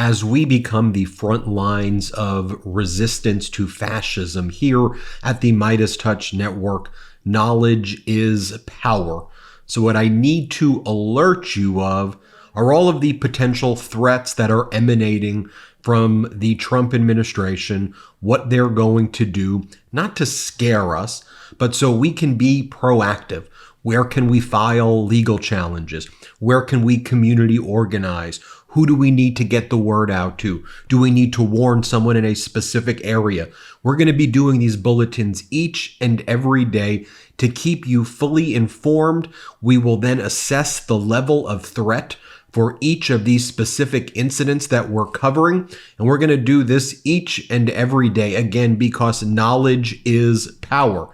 as we become the front lines of resistance to fascism here at the MeidasTouch Network. Knowledge is power. So what I need to alert you of are all of the potential threats that are emanating from the Trump administration, what they're going to do, not to scare us, but so we can be proactive. Where can we file legal challenges? Where can we community organize? Who do we need to get the word out to? Do we need to warn someone in a specific area? We're going to be doing these bulletins each and every day to keep you fully informed. We will then assess the level of threat for each of these specific incidents that we're covering. And we're going to do this each and every day, again, because knowledge is power.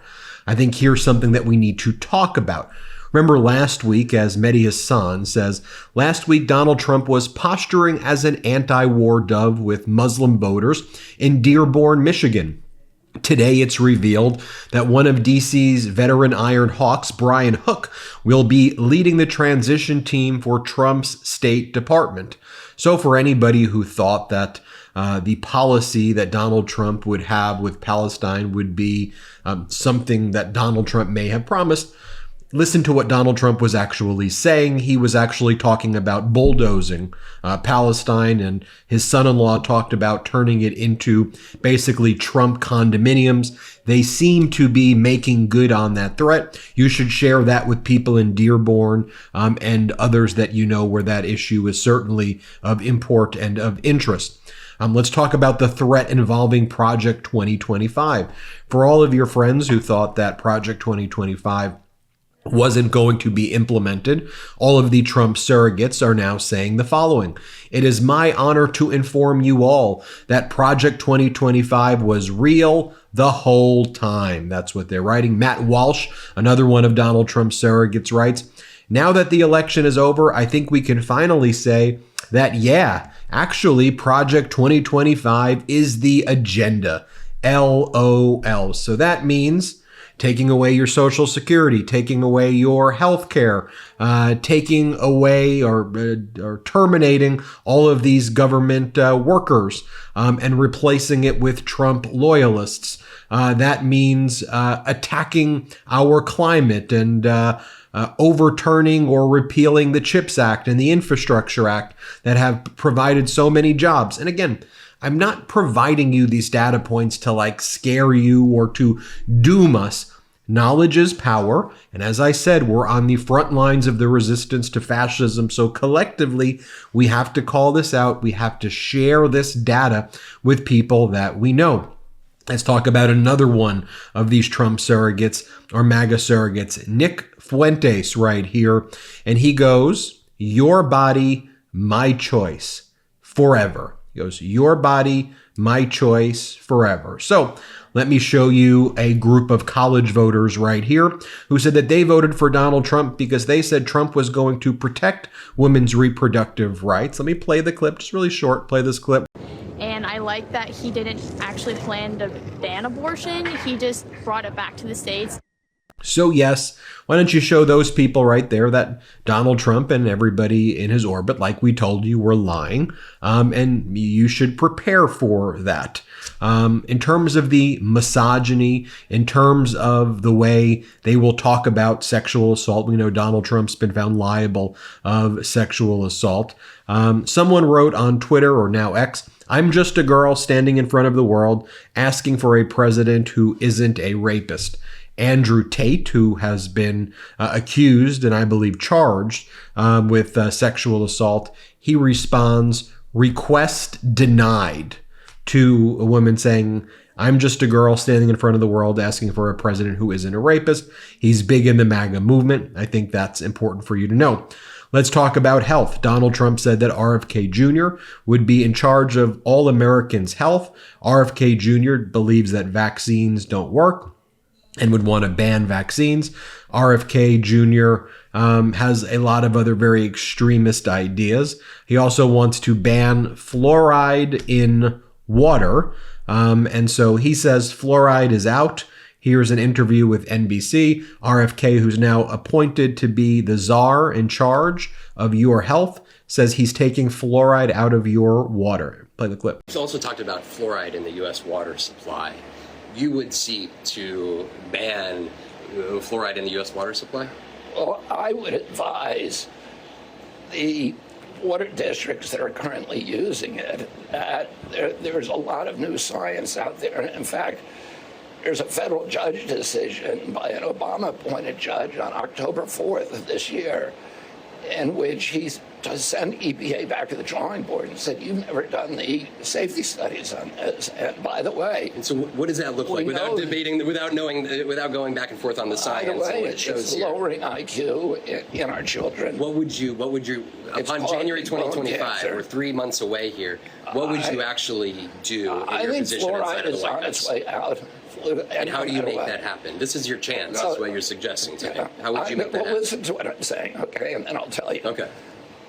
I think here's something that we need to talk about. Remember last week, as MeidasTouch says, last week Donald Trump was posturing as an anti-war dove with Muslim voters in Dearborn, Michigan. Today, it's revealed that one of D.C.'s veteran Iron Hawks, Brian Hook, will be leading the transition team for Trump's State Department. So for anybody who thought that the policy that Donald Trump would have with Palestine would be something that Donald Trump may have promised, listen to what Donald Trump was actually saying. He was actually talking about bulldozing Palestine, and his son-in-law talked about turning it into basically Trump condominiums. They seem to be making good on that threat. You should share that with people in Dearborn and others that you know where that issue is certainly of import and of interest. Let's talk about the threat involving Project 2025. For all of your friends who thought that Project 2025 wasn't going to be implemented, all of the Trump surrogates are now saying the following. It is my honor to inform you all that Project 2025 was real the whole time. That's what they're writing. Matt Walsh, another one of Donald Trump's surrogates, writes, now that the election is over, I think we can finally say that, yeah, actually, Project 2025 is the agenda. LOL. So that means taking away your Social Security, taking away your health care, taking away or terminating all of these government workers and replacing it with Trump loyalists. That means attacking our climate and overturning or repealing the CHIPS Act and the Infrastructure Act that have provided so many jobs. And again, I'm not providing you these data points to scare you or to doom us. Knowledge is power. And as I said, we're on the front lines of the resistance to fascism. So collectively, we have to call this out. We have to share this data with people that we know. Let's talk about another one of these Trump surrogates or MAGA surrogates, Nick Fuentes right here. And he goes, your body, my choice, forever. He goes, your body, my choice, forever. So let me show you a group of college voters right here who said that they voted for Donald Trump because they said Trump was going to protect women's reproductive rights. Let me play the clip, just really short, play this clip. And I like that he didn't actually plan to ban abortion. He just brought it back to the States. So yes, why don't you show those people right there that Donald Trump and everybody in his orbit, like we told you, were lying, and you should prepare for that. In terms of the misogyny, in terms of the way they will talk about sexual assault, we know Donald Trump's been found liable of sexual assault. Someone wrote on Twitter, or now X, I'm just a girl standing in front of the world asking for a president who isn't a rapist. Andrew Tate, who has been accused and I believe charged with sexual assault, he responds, request denied, to a woman saying, I'm just a girl standing in front of the world asking for a president who isn't a rapist. He's big in the MAGA movement. I think that's important for you to know. Let's talk about health. Donald Trump said that RFK Jr. would be in charge of all Americans' health. RFK Jr. believes that vaccines don't work and would want to ban vaccines. RFK Jr. Has a lot of other very extremist ideas. He also wants to ban fluoride in water. And so he says fluoride is out. Here's an interview with NBC. RFK, who's now appointed to be the czar in charge of your health, says he's taking fluoride out of your water. Play the clip. He's also talked about fluoride in the U.S. water supply. You would seek to ban fluoride in the U.S. water supply? Well, I would advise the water districts that are currently using it that there's a lot of new science out there. In fact, there's a federal judge decision by an Obama-appointed judge on October 4th of this year in which he sent EPA back to the drawing board and said, you've never done the safety studies on this. And by the way... And so what does that look like? Without debating, without going back and forth on the science? By the way, it's lowering IQ in our children. What would you, upon January 2025, we're 3 months away here, what would you actually do in your position inside of the White House? I think fluoride is on its way out. And how do you make that happen? This is your chance, is what you're suggesting to me. How would you make that happen? Well, listen to what I'm saying, okay, and then I'll tell you. Okay.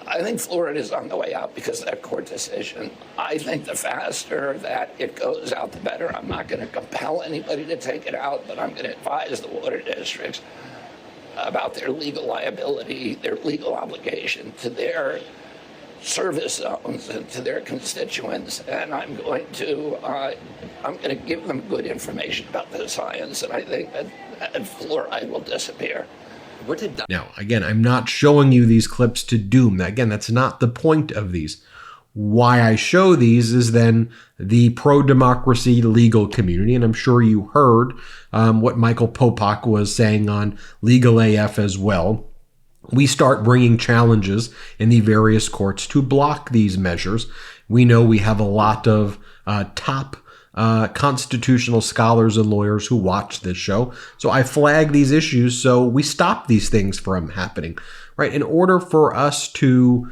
I think fluoride is on the way out because of that court decision. I think the faster that it goes out, the better. I'm not going to compel anybody to take it out, but I'm going to advise the water districts about their legal liability, their legal obligation to their service zones and to their constituents, and I'm going to give them good information about the science, and I think that fluoride will disappear. Now, again, I'm not showing you these clips to doom. Again, that's not the point of these. Why I show these is then the pro-democracy legal community, and I'm sure you heard what Michael Popak was saying on Legal AF as well. We start bringing challenges in the various courts to block these measures. We know we have a lot of top constitutional scholars and lawyers who watch this show. So I flag these issues so we stop these things from happening, right? In order for us to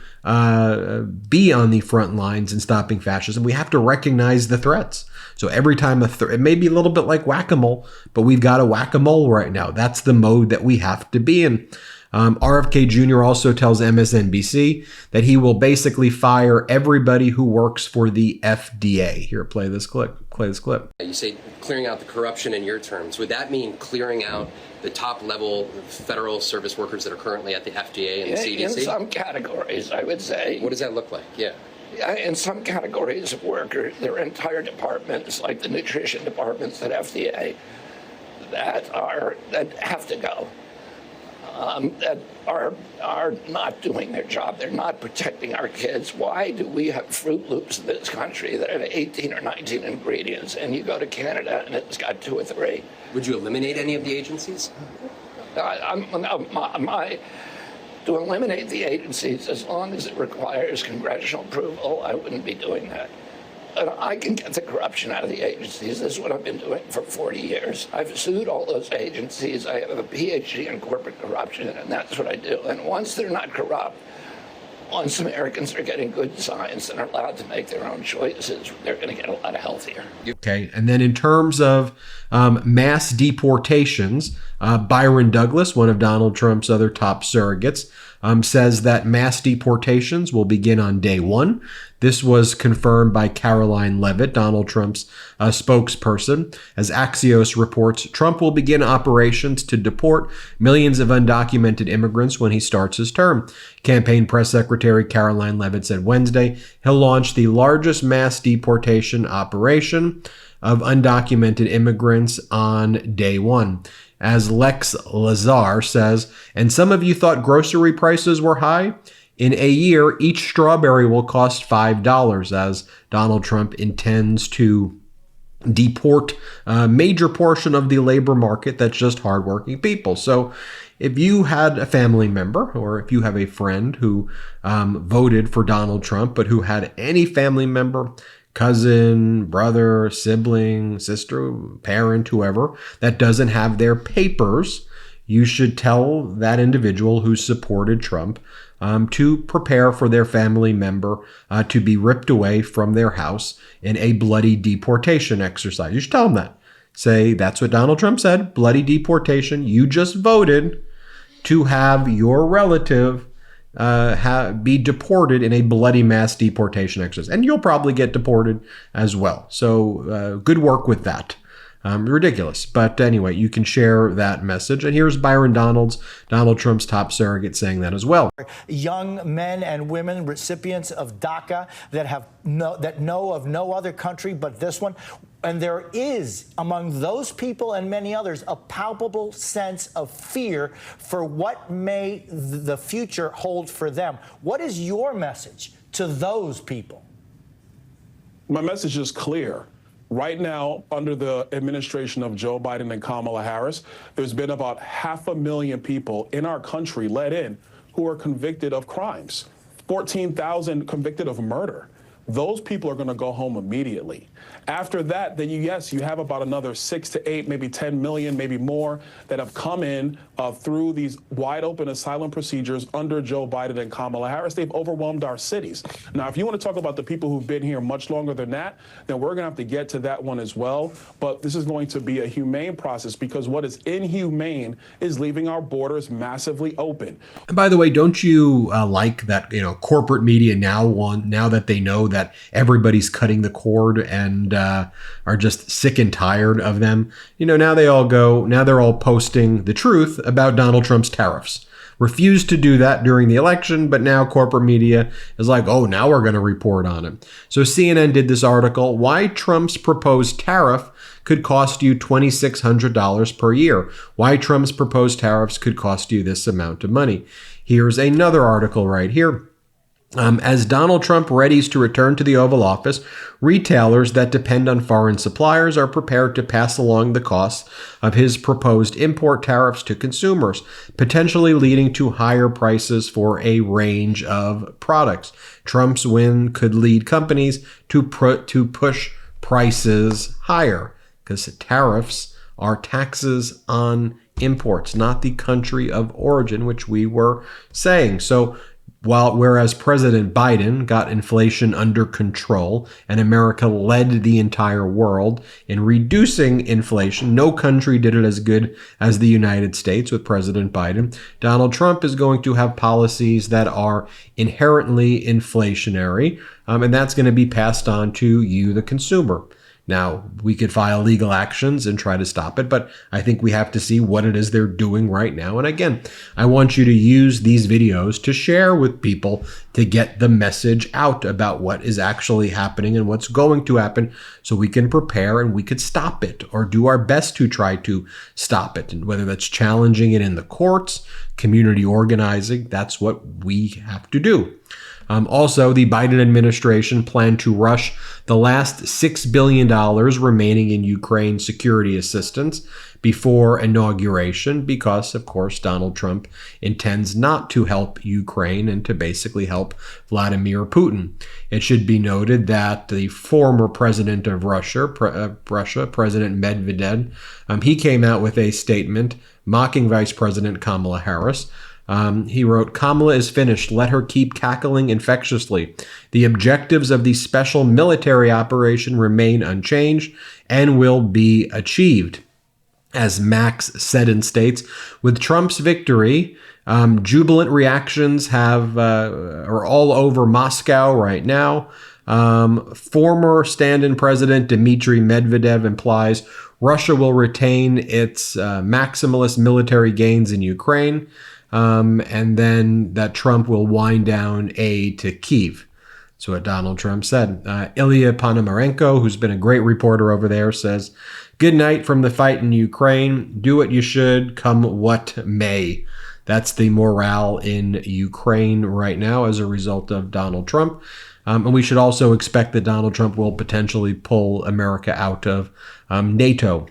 be on the front lines in stopping fascism, we have to recognize the threats. So every time it may be a little bit like whack-a-mole, but we've got a whack-a-mole right now. That's the mode that we have to be in. RFK Jr. also tells MSNBC that he will basically fire everybody who works for the FDA. Here, play this clip. You say clearing out the corruption in your terms. Would that mean clearing out the top level federal service workers that are currently at the FDA and the CDC? In some categories, I would say. What does that look like? Yeah. In some categories of workers, there are entire departments, like the nutrition departments at FDA, that have to go. That are not doing their job. They're not protecting our kids. Why do we have Fruit Loops in this country that have 18 or 19 ingredients, and you go to Canada and it's got 2 or 3? Would you eliminate any of the agencies? To eliminate the agencies, as long as it requires congressional approval, I wouldn't be doing that. And I can get the corruption out of the agencies. This is what I've been doing for 40 years. I've sued all those agencies. I have a PhD in corporate corruption, and that's what I do. And once they're not corrupt, once Americans are getting good science and are allowed to make their own choices, they're going to get a lot healthier. Okay, and then in terms of mass deportations, Byron Douglas, one of Donald Trump's other top surrogates, says that mass deportations will begin on day 1. This was confirmed by Caroline Leavitt, Donald Trump's spokesperson. As Axios reports, Trump will begin operations to deport millions of undocumented immigrants when he starts his term. Campaign press secretary Caroline Leavitt said Wednesday he'll launch the largest mass deportation operation of undocumented immigrants on day 1. As Lex Lazar says, and some of you thought grocery prices were high? In a year, each strawberry will cost $5, as Donald Trump intends to deport a major portion of the labor market that's just hardworking people. So if you had a family member or if you have a friend who voted for Donald Trump, but who had any family member, cousin, brother, sibling, sister, parent, whoever, that doesn't have their papers, you should tell that individual who supported Trump to prepare for their family member to be ripped away from their house in a bloody deportation exercise. You should tell them that. Say, that's what Donald Trump said, bloody deportation. You just voted to have your relative be deported in a bloody mass deportation exercise. And you'll probably get deported as well. So good work with that. Ridiculous. But anyway, you can share that message. And here's Byron Donalds, Donald Trump's top surrogate, saying that as well. Young men and women, recipients of DACA that know of no other country but this one. And there is, among those people and many others, a palpable sense of fear for what may the future hold for them. What is your message to those people? My message is clear. Right now, under the administration of Joe Biden and Kamala Harris, there's been about 500,000 people in our country let in who are convicted of crimes, 14,000 convicted of murder. Those people are going to go home immediately. After that, then you have about another 6 to 8, maybe 10 million, maybe more that have come in through these wide open asylum procedures under Joe Biden and Kamala Harris. They've overwhelmed our cities. Now, if you want to talk about the people who've been here much longer than that, then we're going to have to get to that one as well. But this is going to be a humane process, because what is inhumane is leaving our borders massively open. And by the way, don't you like that, corporate media now that they know that everybody's cutting the cord and are just sick and tired of them. Now they're all posting the truth about Donald Trump's tariffs. Refused to do that during the election, but now corporate media is like, oh, now we're going to report on it. So CNN did this article, why Trump's proposed tariff could cost you $2,600 per year. Why Trump's proposed tariffs could cost you this amount of money. Here's another article right here. As Donald Trump readies to return to the Oval Office, retailers that depend on foreign suppliers are prepared to pass along the costs of his proposed import tariffs to consumers, potentially leading to higher prices for a range of products. Trump's win could lead companies to push prices higher, because tariffs are taxes on imports, not the country of origin, which we were saying. So whereas President Biden got inflation under control and America led the entire world in reducing inflation, no country did it as good as the United States with President Biden. Donald Trump is going to have policies that are inherently inflationary, and that's going to be passed on to you, the consumer. Now, we could file legal actions and try to stop it, but I think we have to see what it is they're doing right now. And again, I want you to use these videos to share with people to get the message out about what is actually happening and what's going to happen, so we can prepare and we could stop it or do our best to try to stop it. And whether that's challenging it in the courts, community organizing, that's what we have to do. Also, the Biden administration planned to rush the last $6 billion remaining in Ukraine security assistance before inauguration because, of course, Donald Trump intends not to help Ukraine and to basically help Vladimir Putin. It should be noted that the former president of Russia, President Medvedev, he came out with a statement mocking Vice President Kamala Harris. He wrote, "Kamala is finished. Let her keep cackling infectiously. The objectives of the special military operation remain unchanged and will be achieved." As Max said in States, with Trump's victory, jubilant reactions are all over Moscow right now. Former stand-in president Dmitry Medvedev implies Russia will retain its maximalist military gains in Ukraine. And then that Trump will wind down aid to Kyiv. That's what Donald Trump said. Ilya Ponomarenko, who's been a great reporter over there, says, "Good night from the fight in Ukraine. Do what you should, come what may." That's the morale in Ukraine right now as a result of Donald Trump. And we should also expect that Donald Trump will potentially pull America out of NATO.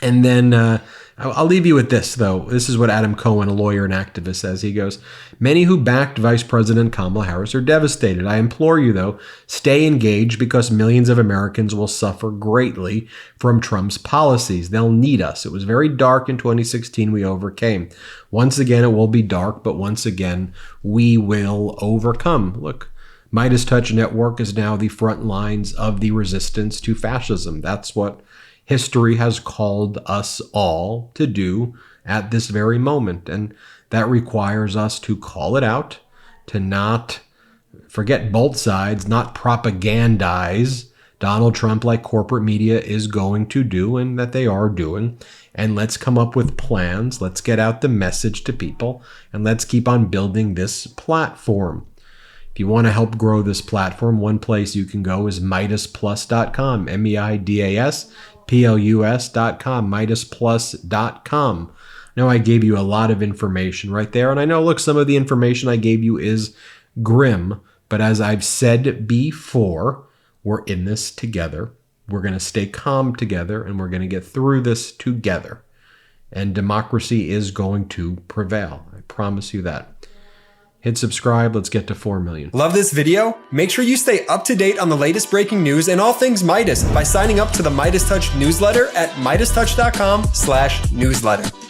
And then I'll leave you with this, though. This is what Adam Cohen, a lawyer and activist, says. He goes, "Many who backed Vice President Kamala Harris are devastated. I implore you, though, stay engaged because millions of Americans will suffer greatly from Trump's policies. They'll need us. It was very dark in 2016. We overcame. Once again, it will be dark, but once again, we will overcome." Look, MeidasTouch Network is now the front lines of the resistance to fascism. That's what history has called us all to do at this very moment. And that requires us to call it out, to not forget both sides, not propagandize, Donald Trump, like corporate media, is going to do and that they are doing. And let's come up with plans. Let's get out the message to people and let's keep on building this platform. If you want to help grow this platform, one place you can go is MeidasPlus.com, MeidasPlus.com, MeidasPlus.com. Now, I gave you a lot of information right there. And I know, look, some of the information I gave you is grim. But as I've said before, we're in this together. We're going to stay calm together, and we're going to get through this together. And democracy is going to prevail. I promise you that. Hit subscribe. Let's get to 4 million. Love this video? Make sure you stay up to date on the latest breaking news and all things Meidas by signing up to the MeidasTouch newsletter at MeidasTouch.com/newsletter.